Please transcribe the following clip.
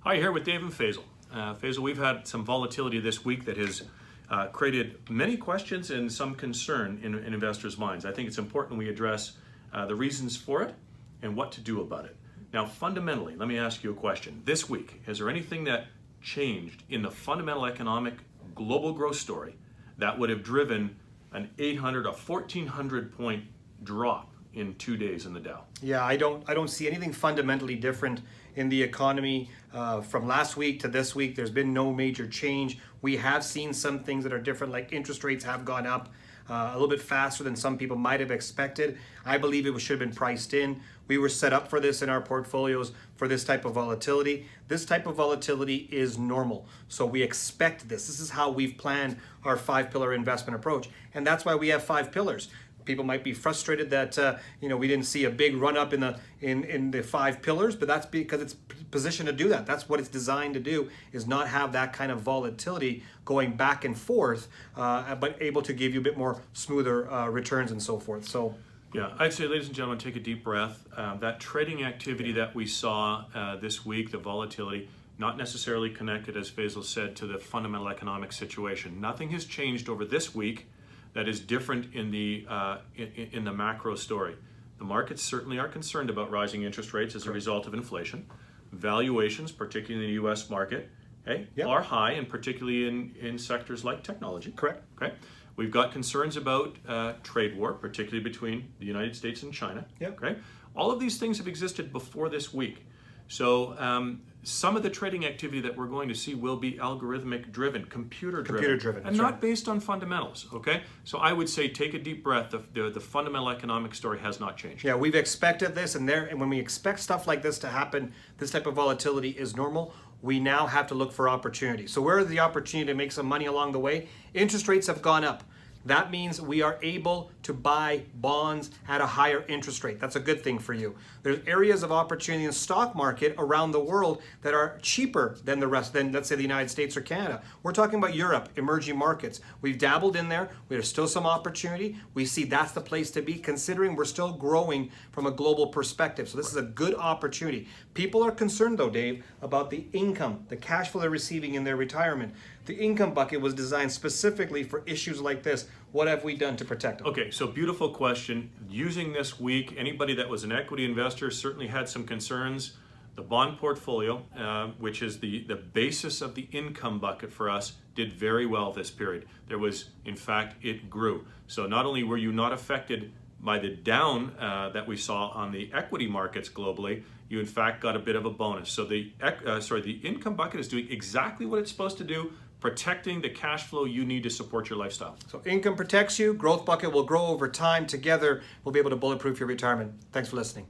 Hi, here with Dave and Faisal. Faisal, we've had some volatility this week that has created many questions and some concern in investors' minds. I think it's important we address the reasons for it and what to do about it. Now, fundamentally, let me ask you a question. This week, is there anything that changed in the fundamental economic global growth story that would have driven an 800, a 1,400 point drop in 2 days in the Dow? Yeah, I don't see anything fundamentally different in the economy from last week to this week. There's been no major change. We have seen some things that are different, like interest rates have gone up a little bit faster than some people might have expected. I believe it should have been priced in. We were set up for this in our portfolios for this type of volatility. This type of volatility is normal. So we expect this. This is how we've planned our 5-pillar investment approach. And that's why we have 5 pillars. People might be frustrated that we didn't see a big run up in the 5 pillars, but that's because it's positioned to do that. That's what it's designed to do, is not have that kind of volatility going back and forth, but able to give you a bit more smoother returns and so forth. So yeah, I'd say, ladies and gentlemen, take a deep breath. That trading activity that we saw this week, the volatility, not necessarily connected, as Faisal said, to the fundamental economic situation. Nothing has changed over this week that is different in the macro story. The markets certainly are concerned about rising interest rates as a result of inflation. Valuations, particularly in the U.S. market, are high, and particularly in sectors like technology. Correct. Okay. We've got concerns about trade war, particularly between the United States and China. Okay. All of these things have existed before this week. So some of the trading activity that we're going to see will be algorithmic driven, computer driven, and not based on fundamentals. Okay, so I would say take a deep breath. The fundamental economic story has not changed. Yeah, we've expected this, and when we expect stuff like this to happen, this type of volatility is normal. We now have to look for opportunity. So where is the opportunity to make some money along the way? Interest rates have gone up. That means we are able to buy bonds at a higher interest rate. That's a good thing for you. There's areas of opportunity in the stock market around the world that are cheaper than the rest, than let's say the United States or Canada. We're talking about Europe, emerging markets. We've dabbled in there. There's still some opportunity. We see that's the place to be, considering we're still growing from a global perspective. So this is a good opportunity. People are concerned though, Dave, about the income, the cash flow they're receiving in their retirement. The income bucket was designed specifically for issues like this. What have we done to protect them? Okay, so beautiful question. Using this week, anybody that was an equity investor certainly had some concerns. The bond portfolio, which is the basis of the income bucket for us, did very well this period. There was, in fact, it grew. So not only were you not affected by the down that we saw on the equity markets globally, you in fact got a bit of a bonus. So the income bucket is doing exactly what it's supposed to do, protecting the cash flow you need to support your lifestyle. So income protects you, growth bucket will grow over time. Together, we'll be able to bulletproof your retirement. Thanks for listening.